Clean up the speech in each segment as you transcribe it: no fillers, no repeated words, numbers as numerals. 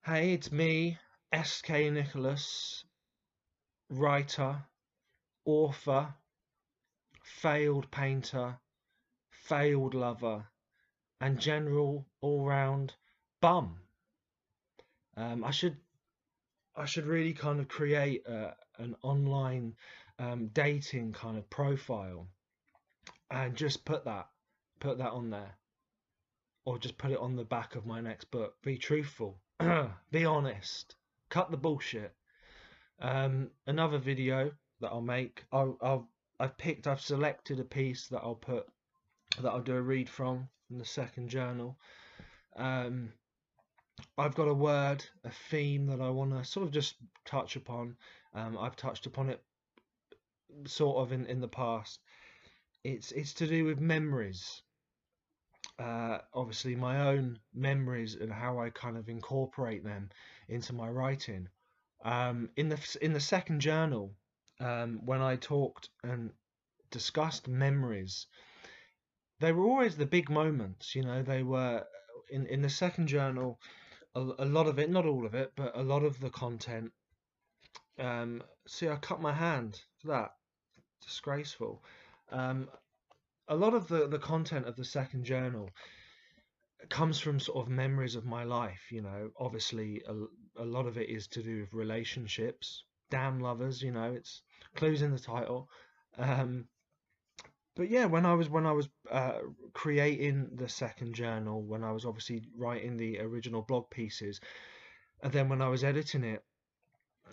Hey, it's me, SK Nicholas, writer, author, failed painter, failed lover, and general all-round bum. I should really kind of create an online dating kind of profile and just put that on there, or just put it on the back of my next book. Be truthful, be honest, cut the bullshit. Another video that I'll make. I've selected a piece that I'll do a read from the second journal. Um, I've got a word, a theme that I want to sort of just touch upon. I've touched upon it sort of in the past. It's to do with memories. Obviously my own memories and how I kind of incorporate them into my writing. In the second journal, when I talked and discussed memories, they were always the big moments. They were in the second journal. A lot of it, not all of it, but a lot of the content. See, I cut my hand for that. Disgraceful. Um, a lot of the content of the second journal comes from sort of memories of my life. Obviously a lot of it is to do with relationships. Damn lovers, it's clues in the title. um but yeah, when I was creating the second journal, when I was obviously writing the original blog pieces, and then when I was editing it,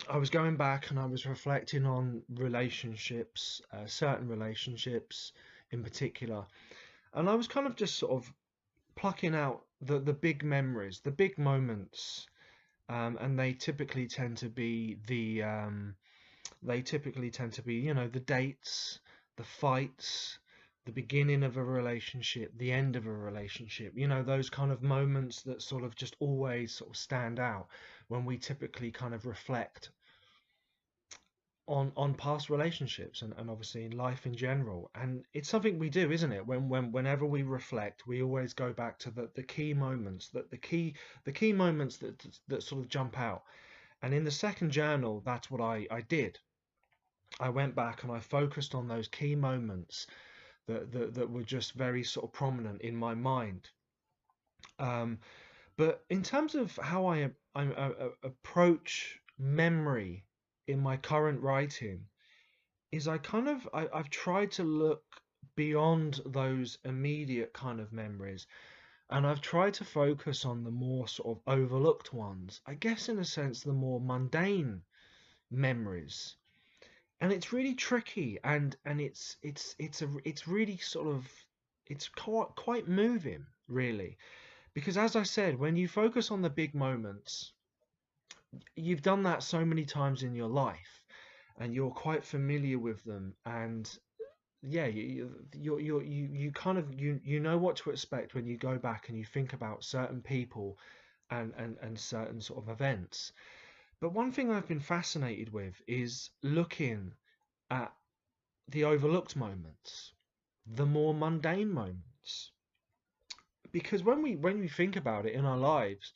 I was going back and I was reflecting on relationships, certain relationships in particular, and I was kind of just sort of plucking out the big memories, the big moments, and they typically tend to be, the dates, the fights, the beginning of a relationship, the end of a relationship. Those kind of moments that sort of just always sort of stand out when we typically kind of reflect on past relationships, and obviously in life in general. And it's something we do, isn't it? Whenever we reflect, we always go back to the key moments, the key moments that sort of jump out. And in the second journal, that's what I did. I went back and I focused on those key moments that were just very sort of prominent in my mind. Um, but in terms of how I approach memory in my current writing, is I've tried to look beyond those immediate kind of memories, and I've tried to focus on the more sort of overlooked ones. I guess in a sense, the more mundane memories. And it's really tricky, and it's really sort of, it's quite moving, really, because as I said, when you focus on the big moments, you've done that so many times in your life, and you're quite familiar with them. And yeah, you kind of, you know what to expect when you go back and you think about certain people and certain sort of events. But one thing I've been fascinated with is looking at the overlooked moments, the more mundane moments. Because when we think about it in our lives,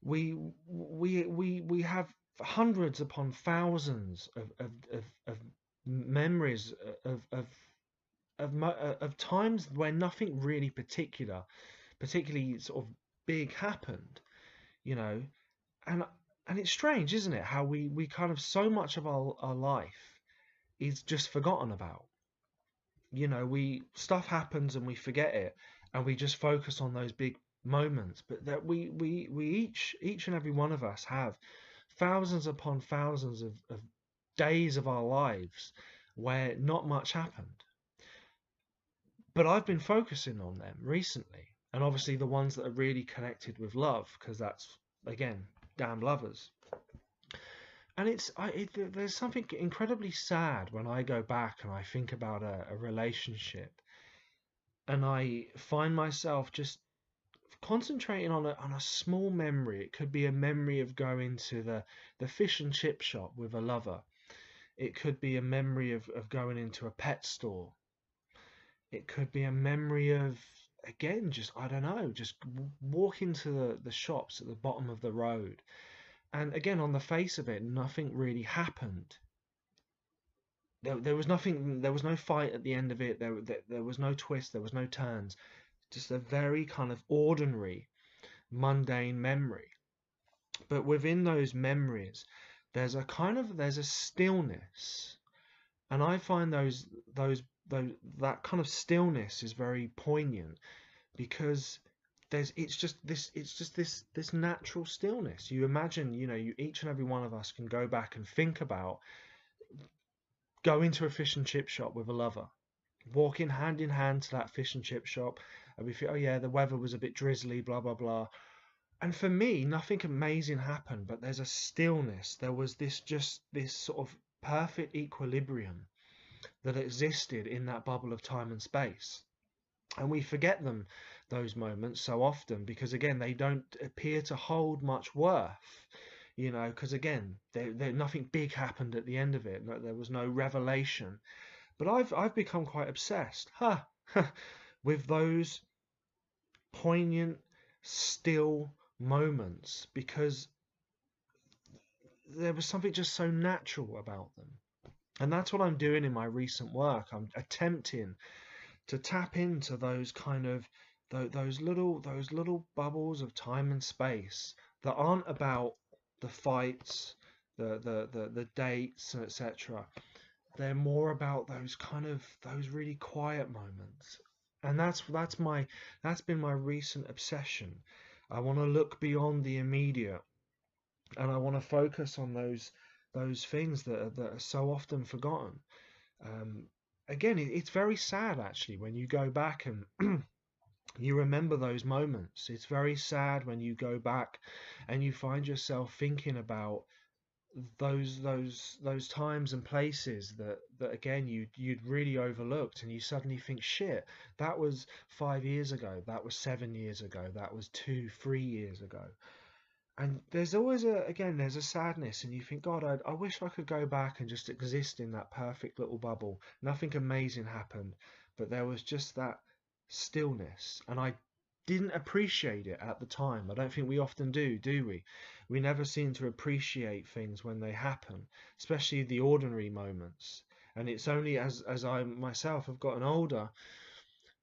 we we have hundreds upon thousands of memories of times where nothing really particularly sort of big happened, you know. and and it's strange, isn't it, how we kind of, so much of our life is just forgotten about. We, stuff happens and we forget it, and we just focus on those big moments. But that we each and every one of us have thousands upon thousands of days of our lives where not much happened. But I've been focusing on them recently, and obviously the ones that are really connected with love, because that's, again, damn lovers. And there's something incredibly sad when I go back and I think about a relationship, and I find myself just concentrating on a small memory. It could be a memory of going to the fish and chip shop with a lover. It could be a memory of going into a pet store. It could be a memory of again, just, I don't know, just walk into the shops at the bottom of the road. And again, on the face of it, nothing really happened. There was nothing, there was no fight at the end of it. There was no twist, there was no turns. Just a very kind of ordinary, mundane memory. But within those memories, there's a stillness. And I find those that kind of stillness is very poignant because it's just this natural stillness. You imagine, each and every one of us can go back and think about going to a fish and chip shop with a lover, walking hand in hand to that fish and chip shop, and we feel, oh yeah, the weather was a bit drizzly, blah blah blah. And for me, nothing amazing happened, but there's a stillness. There was this sort of perfect equilibrium that existed in that bubble of time and space. And we forget those moments so often because, again, they don't appear to hold much worth, because, again, nothing big happened at the end of it. There was no revelation. But I've become quite obsessed, with those poignant, still moments because there was something just so natural about them. And that's what I'm doing in my recent work. I'm attempting to tap into those kind of those little bubbles of time and space that aren't about the fights, the dates, etc. They're more about those kind of those really quiet moments. And that's been my recent obsession. I want to look beyond the immediate, and I want to focus on those things that are so often forgotten. Um, Again, it's very sad actually when you go back and you remember those moments. It's very sad when you go back and you find yourself thinking about those times and places that again you'd really overlooked, and you suddenly think, shit, that was 5 years ago, that was 7 years ago, that was 2, 3 years ago. And there's always there's a sadness, and you think, God, I wish I could go back and just exist in that perfect little bubble. Nothing amazing happened, but there was just that stillness, and I didn't appreciate it at the time. I don't think we often do we? We never seem to appreciate things when they happen, especially the ordinary moments. And it's only as I myself have gotten older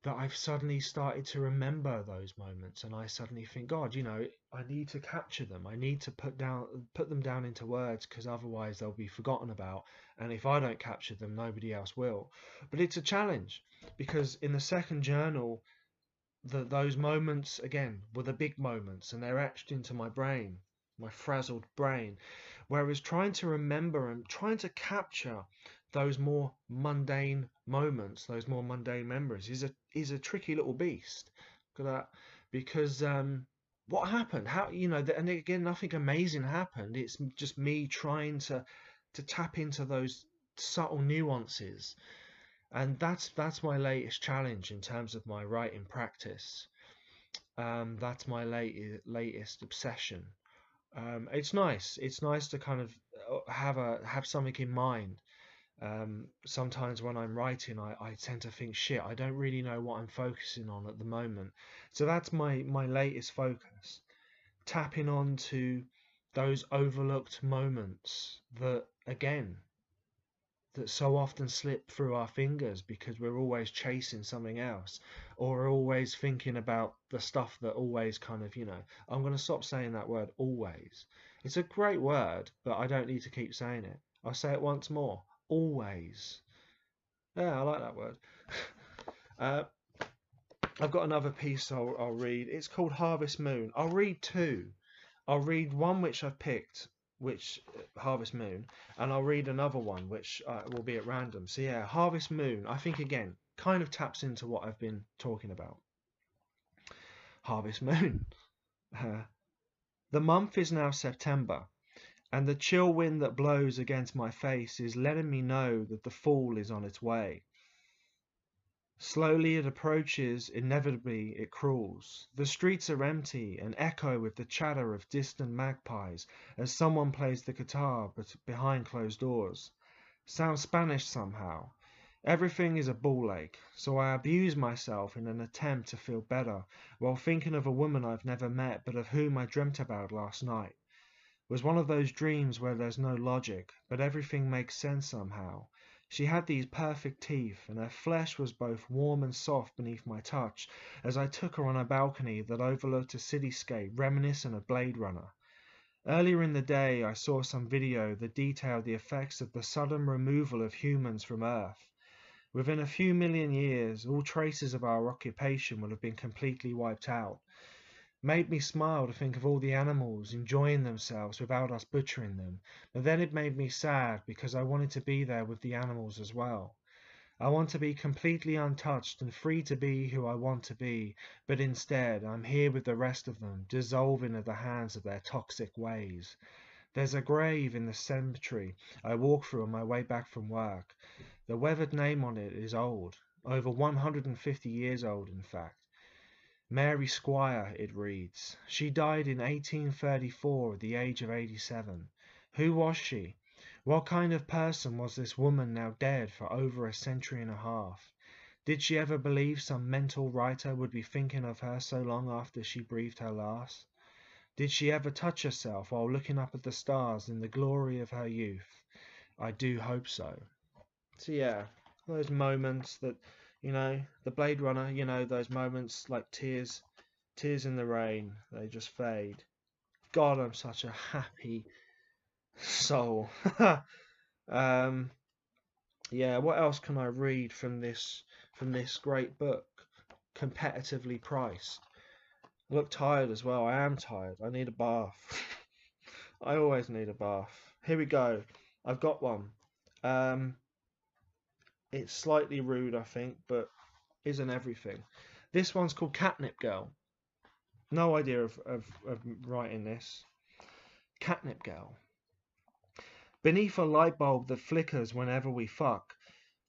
that I've suddenly started to remember those moments, and I suddenly think, God, I need to capture them. I need to put them down into words, because otherwise they'll be forgotten about. And if I don't capture them, nobody else will. But it's a challenge because in the second journal, those moments again were the big moments, and they're etched into my brain, my frazzled brain. Whereas trying to remember and trying to capture those more mundane moments, those more mundane memories, is a tricky little beast. Look at that, because what happened? How, and again, nothing amazing happened. It's just me trying to tap into those subtle nuances, and that's my latest challenge in terms of my writing practice. That's my latest obsession. It's nice. It's nice to kind of have something in mind. Sometimes when I'm writing, I tend to think, shit, I don't really know what I'm focusing on at the moment. So that's my latest focus. Tapping on to those overlooked moments that, again, that so often slip through our fingers because we're always chasing something else, or we're always thinking about the stuff that always kind of, I'm going to stop saying that word always. It's a great word, but I don't need to keep saying it. I'll say it once more. Always. Yeah, I like that word. uh, I've got another piece I'll read. It's called Harvest Moon. I'll read two. I'll read one which I've picked, which Harvest Moon, and I'll read another one which will be at random. So yeah, Harvest Moon, I think again kind of taps into what I've been talking about. Harvest Moon. The month is now September, and the chill wind that blows against my face is letting me know that the fall is on its way. Slowly it approaches, inevitably it crawls. The streets are empty and echo with the chatter of distant magpies as someone plays the guitar but behind closed doors. Sounds Spanish somehow. Everything is a ball ache, so I abuse myself in an attempt to feel better, while thinking of a woman I've never met but of whom I dreamt about last night. It was one of those dreams where there's no logic, but everything makes sense somehow. She had these perfect teeth, and her flesh was both warm and soft beneath my touch as I took her on a balcony that overlooked a cityscape reminiscent of Blade Runner. Earlier in the day, I saw some video that detailed the effects of the sudden removal of humans from Earth. Within a few million years, all traces of our occupation will have been completely wiped out. Made me smile to think of all the animals enjoying themselves without us butchering them, but then it made me sad because I wanted to be there with the animals as well. I want to be completely untouched and free to be who I want to be, but instead I'm here with the rest of them, dissolving at the hands of their toxic ways. There's a grave in the cemetery I walk through on my way back from work. The weathered name on it is old, over 150 years old in fact. Mary Squire, it reads. She died in 1834 at the age of 87. Who was she? What kind of person was this woman now dead for over a century and a half? Did she ever believe some mental writer would be thinking of her so long after she breathed her last? Did she ever touch herself while looking up at the stars in the glory of her youth? I do hope so. So yeah, those moments that, the Blade Runner, those moments like tears in the rain, they just fade. God, I'm such a happy soul. um, yeah, what else can I read from this great book? Competitively priced. I look tired as well. I am tired. I need a bath. I always need a bath. Here we go. I've got one. Um, it's slightly rude, I think, but isn't everything. This one's called Catnip Girl. No idea of writing this. Catnip Girl. Beneath a light bulb that flickers whenever we fuck,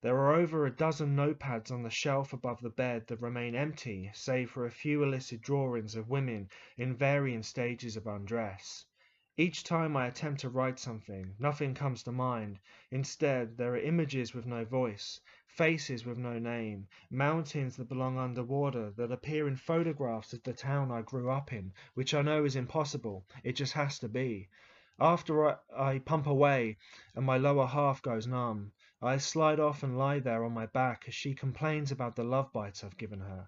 there are over a dozen notepads on the shelf above the bed that remain empty save for a few illicit drawings of women in varying stages of undress. Each time I attempt to write something, nothing comes to mind. Instead, there are images with no voice, faces with no name, mountains that belong underwater that appear in photographs of the town I grew up in, which I know is impossible, it just has to be. After I pump away and my lower half goes numb, I slide off and lie there on my back as she complains about the love bites I've given her.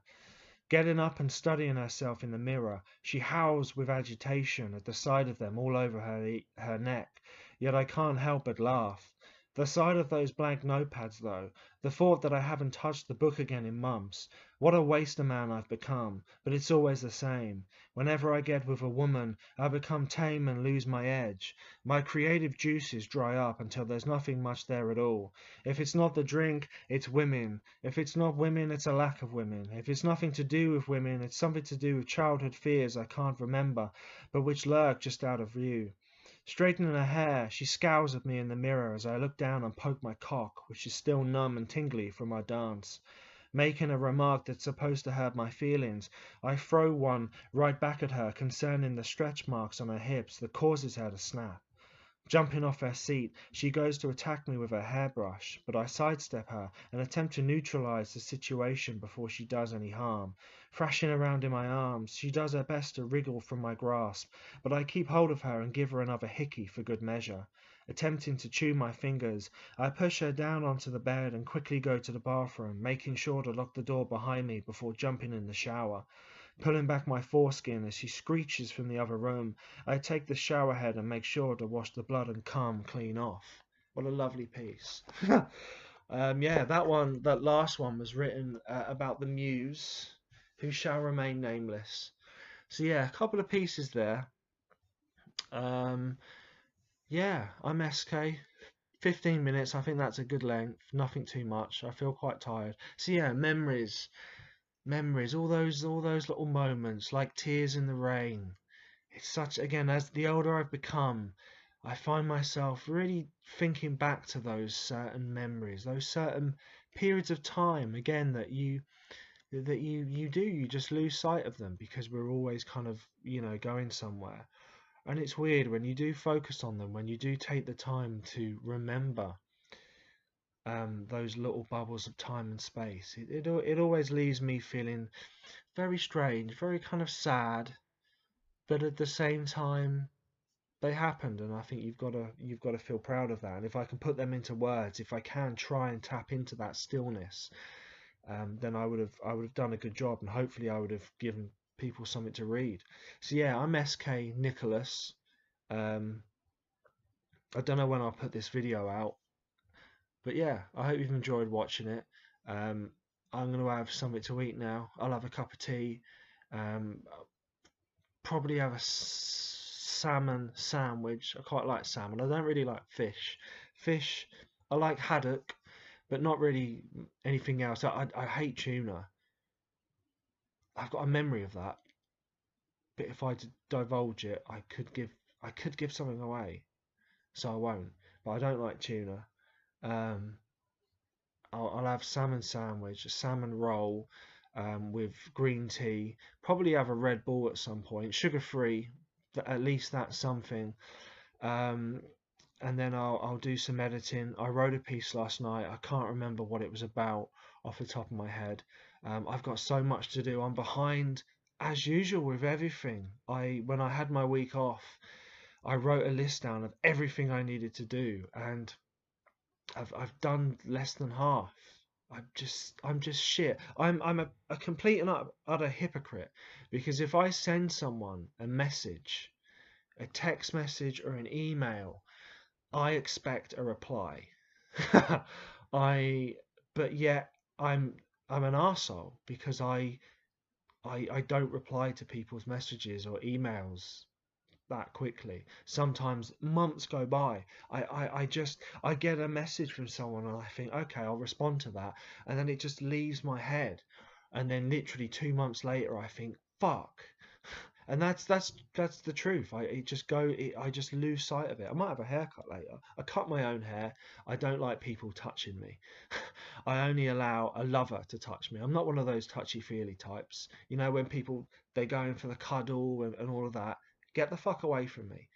Getting up and studying herself in the mirror, she howls with agitation at the sight of them all over her neck, yet I can't help but laugh. The sight of those blank notepads, though, the thought that I haven't touched the book again in months, what a waster man I've become, but it's always the same. Whenever I get with a woman, I become tame and lose my edge. My creative juices dry up until there's nothing much there at all. If it's not the drink, it's women. If it's not women, it's a lack of women. If it's nothing to do with women, it's something to do with childhood fears I can't remember, but which lurk just out of view. Straightening her hair, she scowls at me in the mirror as I look down and poke my cock, which is still numb and tingly from my dance. Making a remark that's supposed to hurt my feelings, I throw one right back at her concerning the stretch marks on her hips that causes her to snap. Jumping off her seat, she goes to attack me with her hairbrush, but I sidestep her and attempt to neutralize the situation before she does any harm. Thrashing around in my arms, she does her best to wriggle from my grasp, but I keep hold of her and give her another hickey for good measure. Attempting to chew my fingers, I push her down onto the bed and quickly go to the bathroom, making sure to lock the door behind me before jumping in the shower. Pulling back my foreskin as she screeches from the other room, I take the shower head and make sure to wash the blood and cum clean off. What a lovely piece. Yeah, that last one was written about the muse who shall remain nameless. So yeah, a couple of pieces there. Um, yeah, I'm SK. 15 minutes, I think that's a good length. Nothing too much. I feel quite tired. So yeah, memories, all those little moments like tears in the rain. It's such, again, as the older I've become, I find myself really thinking back to those certain memories, those certain periods of time, again, that you just lose sight of them because we're always kind of, going somewhere. And it's weird when you do focus on them, when you do take the time to remember those little bubbles of time and space. It always leaves me feeling very strange, very kind of sad, but at the same time they happened, and I think you've got to feel proud of that. And if I can put them into words, if I can try and tap into that stillness, then I would have done a good job, and hopefully I would have given people something to read. So yeah, I'm SK Nicholas. Um, I don't know when I'll put this video out, but yeah, I hope you've enjoyed watching it. Um, I'm going to have something to eat now. I'll have a cup of tea. I'll probably have a salmon sandwich. I quite like salmon. I don't really like fish. Fish, I like haddock, but not really anything else. I hate tuna. I've got a memory of that, but if I divulge it, I could give something away, so I won't. But I don't like tuna. Um, I'll have salmon sandwich, a salmon roll, with green tea. Probably have a Red Bull at some point, sugar free. At least that's something. Um, and then I'll do some editing. I wrote a piece last night. I can't remember what it was about off the top of my head. I've got so much to do. I'm behind as usual with everything. When I had my week off, I wrote a list down of everything I needed to do, and I've done less than half. I'm just shit. I'm a complete and utter hypocrite, because if I send someone a message, a text message or an email, I expect a reply. I but yet I'm an arsehole because I don't reply to people's messages or emails that quickly. Sometimes months go by. I get a message from someone and I think, okay, I'll respond to that, and then it just leaves my head, and then literally 2 months later I think, fuck. And that's the truth. I just lose sight of it. I might have a haircut later. I cut my own hair. I don't like people touching me. I only allow a lover to touch me. I'm not one of those touchy-feely types. You know, when people they go in for the cuddle and all of that. Get the fuck away from me.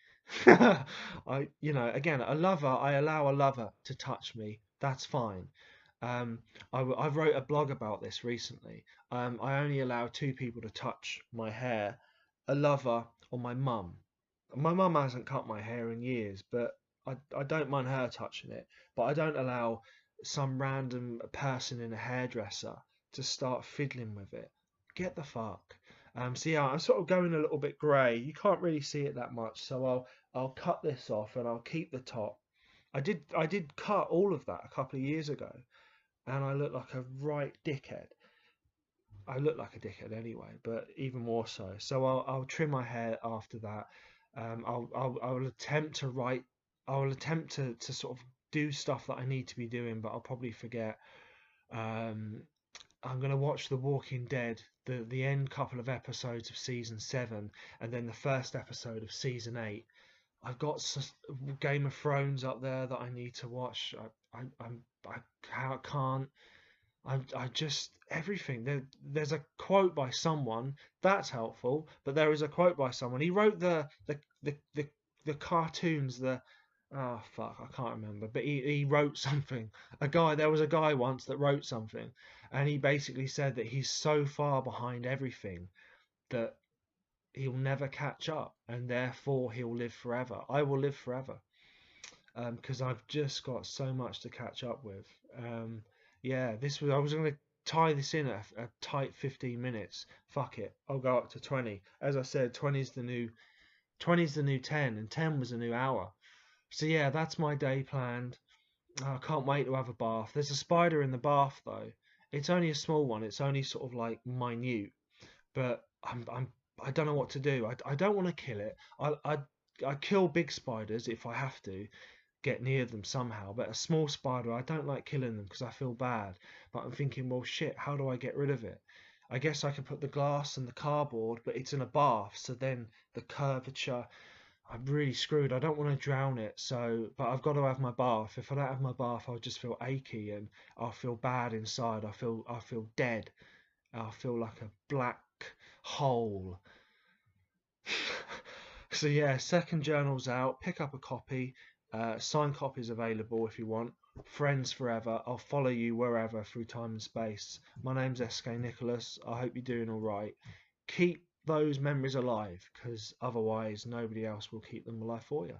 Again, a lover, I allow a lover to touch me. That's fine. Um, I wrote a blog about this recently. I only allow two people to touch my hair, a lover or my mum. My mum hasn't cut my hair in years, but I don't mind her touching it. But I don't allow some random person in a hairdresser to start fiddling with it. Get the fuck. So yeah, I'm sort of going a little bit grey. You can't really see it that much, so I'll cut this off and I'll keep the top. I did cut all of that a couple of years ago, and I look like a right dickhead. I look like a dickhead anyway, but even more so. So I'll trim my hair after that. I'll attempt to write. I'll attempt to sort of do stuff that I need to be doing, but I'll probably forget. Um, I'm gonna watch The Walking Dead, the end couple of episodes of season 7, and then the first episode of season 8. I've got Game of Thrones up there that I need to watch. I can't. I just everything. There's a quote by someone that's helpful, but there is a quote by someone. He wrote the cartoons. Fuck, I can't remember, but he wrote something. There was a guy once that wrote something, and he basically said that he's so far behind everything that he'll never catch up, and therefore he'll live forever. I will live forever, because I've just got so much to catch up with. Yeah, I was going to tie this in at a tight 15 minutes. Fuck it, I'll go up to 20. As I said, 20's the new 10, and 10 was a new hour. So yeah, that's my day planned. I can't wait to have a bath. There's a spider in the bath though. It's only a small one. It's only sort of like minute, but I don't know what to do. I don't want to kill it. I kill big spiders if I have to get near them somehow, but a small spider, I don't like killing them because I feel bad. But I'm thinking, well, shit, how do I get rid of it? I guess I could put the glass and the cardboard, but it's in a bath, so then the curvature, I'm really screwed. I don't want to drown it, but I've got to have my bath. If I don't have my bath, I'll just feel achy and I'll feel bad inside. I feel dead. I'll feel like a black hole. So yeah, second journal's out. Pick up a copy. Signed copies available if you want. friends forever. I'll follow you wherever through time and space. My name's SK Nicholas. I hope you're doing all right. Keep those memories alive, because otherwise nobody else will keep them alive for you.